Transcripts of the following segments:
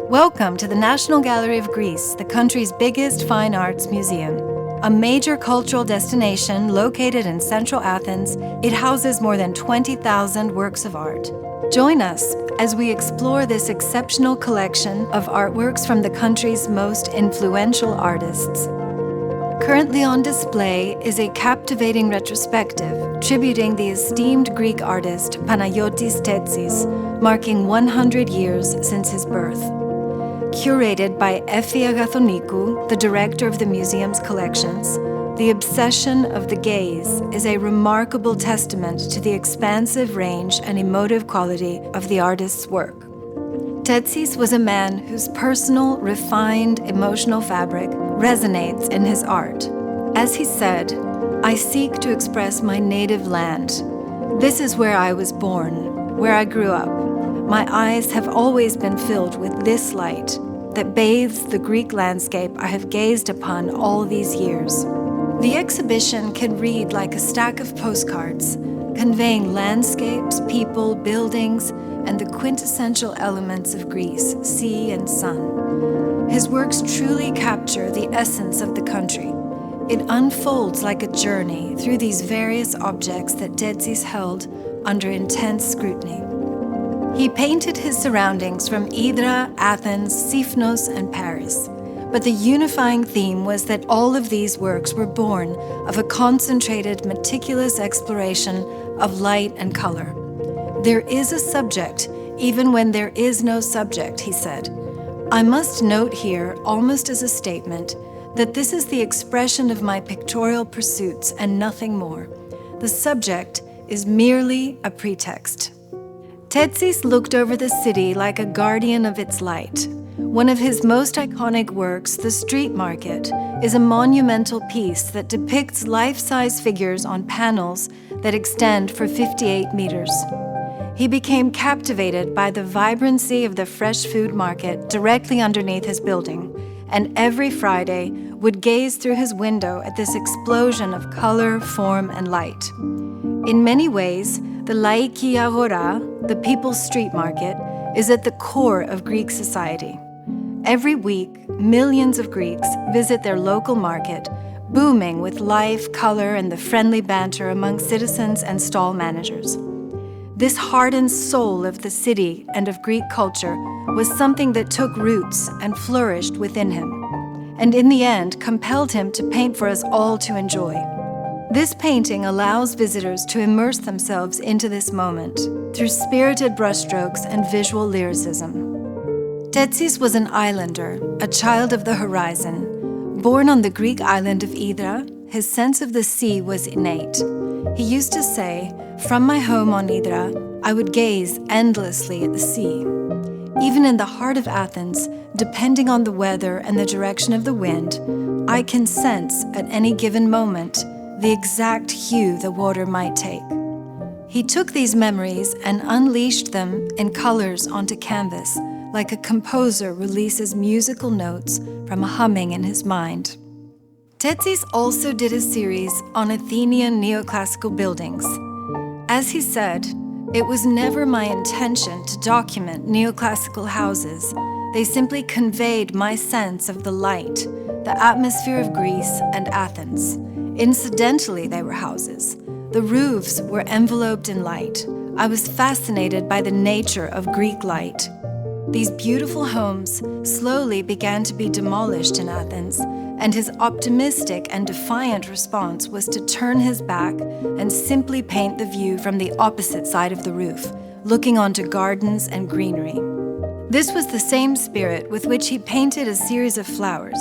Welcome to the National Gallery of Greece, the country's biggest fine arts museum. A major cultural destination located in central Athens, it houses more than 20,000 works of art. Join us as we explore this exceptional collection of artworks from the country's most influential artists. Currently on display is a captivating retrospective tributing the esteemed Greek artist Panagiotis Tetsis, marking 100 years since his birth. Curated by Effi Agathonikou, the director of the museum's collections, The Obsession of the Gaze is a remarkable testament to the expansive range and emotive quality of the artist's work. Tetsis was a man whose personal, refined, emotional fabric resonates in his art. As he said, "I seek to express my native land. This is where I was born, where I grew up. My eyes have always been filled with this light that bathes the Greek landscape I have gazed upon all these years." The exhibition can read like a stack of postcards, conveying landscapes, people, buildings, and the quintessential elements of Greece, sea and sun. His works truly capture the essence of the country. It unfolds like a journey through these various objects that Tetsis held under intense scrutiny. He painted his surroundings from Hydra, Athens, Sifnos, and Paris. But the unifying theme was that all of these works were born of a concentrated, meticulous exploration of light and color. "There is a subject, even when there is no subject," he said. "I must note here, almost as a statement, that this is the expression of my pictorial pursuits and nothing more. The subject is merely a pretext." Tetsis looked over the city like a guardian of its light. One of his most iconic works, The Street Market, is a monumental piece that depicts life-size figures on panels that extend for 58 meters. He became captivated by the vibrancy of the fresh food market directly underneath his building, and every Friday would gaze through his window at this explosion of color, form, and light. In many ways, the Laiki Agora, the People's Street Market, is at the core of Greek society. Every week, millions of Greeks visit their local market, booming with life, color, and the friendly banter among citizens and stall managers. This heart and soul of the city and of Greek culture was something that took roots and flourished within him, and in the end compelled him to paint for us all to enjoy. This painting allows visitors to immerse themselves into this moment through spirited brushstrokes and visual lyricism. Tetsis was an islander, a child of the horizon. Born on the Greek island of Hydra, his sense of the sea was innate. He used to say, "From my home on Hydra, I would gaze endlessly at the sea. Even in the heart of Athens, depending on the weather and the direction of the wind, I can sense at any given moment the exact hue the water might take." He took these memories and unleashed them in colors onto canvas, like a composer releases musical notes from a humming in his mind. Tetsis also did a series on Athenian neoclassical buildings. As he said, "It was never my intention to document neoclassical houses. They simply conveyed my sense of the light, the atmosphere of Greece and Athens. Incidentally, they were houses. The roofs were enveloped in light. I was fascinated by the nature of Greek light." These beautiful homes slowly began to be demolished in Athens, and his optimistic and defiant response was to turn his back and simply paint the view from the opposite side of the roof, looking onto gardens and greenery. This was the same spirit with which he painted a series of flowers.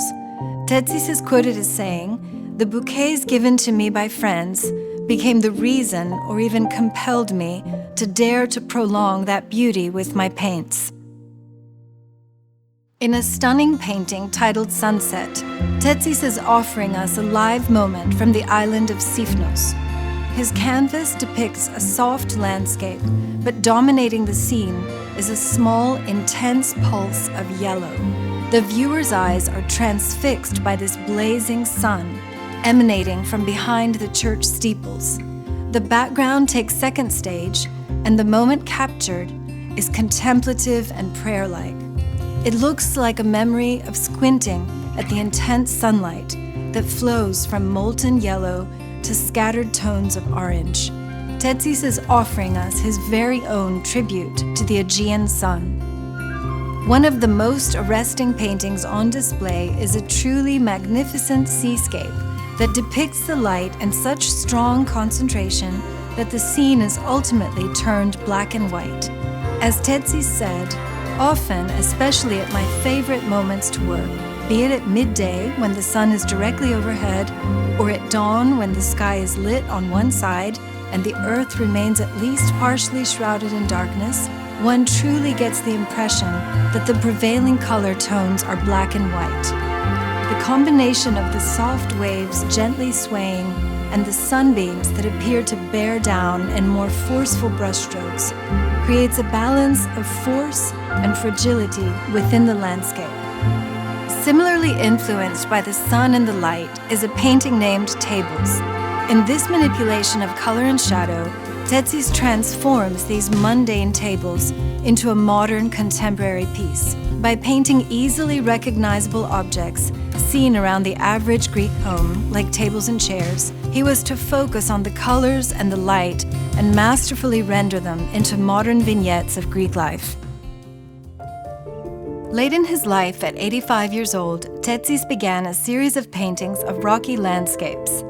Tetsis is quoted as saying, "The bouquets given to me by friends became the reason or even compelled me to dare to prolong that beauty with my paints." In a stunning painting titled Sunset, Tetsis is offering us a live moment from the island of Sifnos. His canvas depicts a soft landscape, but dominating the scene is a small, intense pulse of yellow. The viewer's eyes are transfixed by this blazing sun emanating from behind the church steeples. The background takes second stage, and the moment captured is contemplative and prayer-like. It looks like a memory of squinting at the intense sunlight that flows from molten yellow to scattered tones of orange. Tetsis is offering us his very own tribute to the Aegean sun. One of the most arresting paintings on display is a truly magnificent seascape that depicts the light in such strong concentration that the scene is ultimately turned black and white. As Tetsis said, often, especially at my favorite moments to work, be it at midday when the sun is directly overhead, or at dawn when the sky is lit on one side and the earth remains at least partially shrouded in darkness, one truly gets the impression that the prevailing color tones are black and white. The combination of the soft waves gently swaying and the sunbeams that appear to bear down in more forceful brushstrokes creates a balance of force and fragility within the landscape. Similarly influenced by the sun and the light is a painting named Tables. In this manipulation of color and shadow, Tetsis transforms these mundane tables into a modern contemporary piece. By painting easily recognizable objects seen around the average Greek home, like tables and chairs, he was to focus on the colors and the light and masterfully render them into modern vignettes of Greek life. Late in his life, at 85 years old, Tetsis began a series of paintings of rocky landscapes.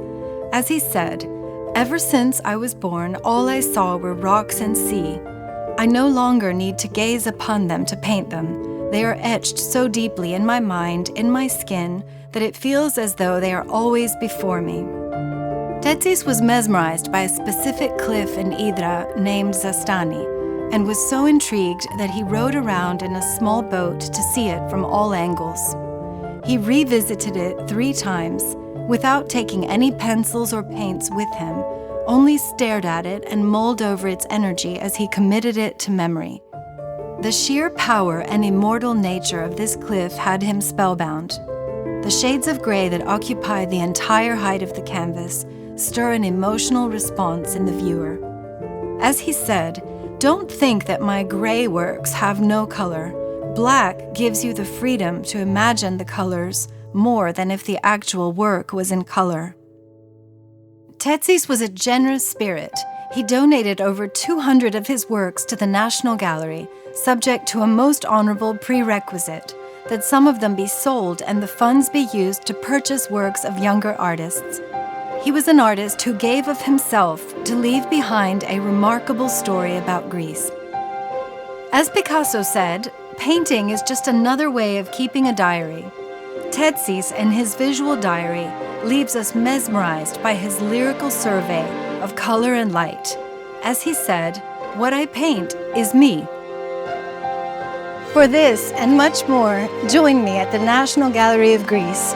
As he said, "Ever since I was born, all I saw were rocks and sea. I no longer need to gaze upon them to paint them. They are etched so deeply in my mind, in my skin, that it feels as though they are always before me." Tetsis was mesmerized by a specific cliff in Hydra named Zastani, and was so intrigued that he rowed around in a small boat to see it from all angles. He revisited it 3 times, without taking any pencils or paints with him, only stared at it and mulled over its energy as he committed it to memory. The sheer power and immortal nature of this cliff had him spellbound. The shades of gray that occupy the entire height of the canvas stir an emotional response in the viewer. As he said, "Don't think that my gray works have no color. Black gives you the freedom to imagine the colors more than if the actual work was in color." Tetsis was a generous spirit. He donated over 200 of his works to the National Gallery, subject to a most honorable prerequisite, that some of them be sold and the funds be used to purchase works of younger artists. He was an artist who gave of himself to leave behind a remarkable story about Greece. As Picasso said, painting is just another way of keeping a diary. Tetsis, in his visual diary, leaves us mesmerized by his lyrical survey of color and light. As he said, "What I paint is me." For this and much more, join me at the National Gallery of Greece.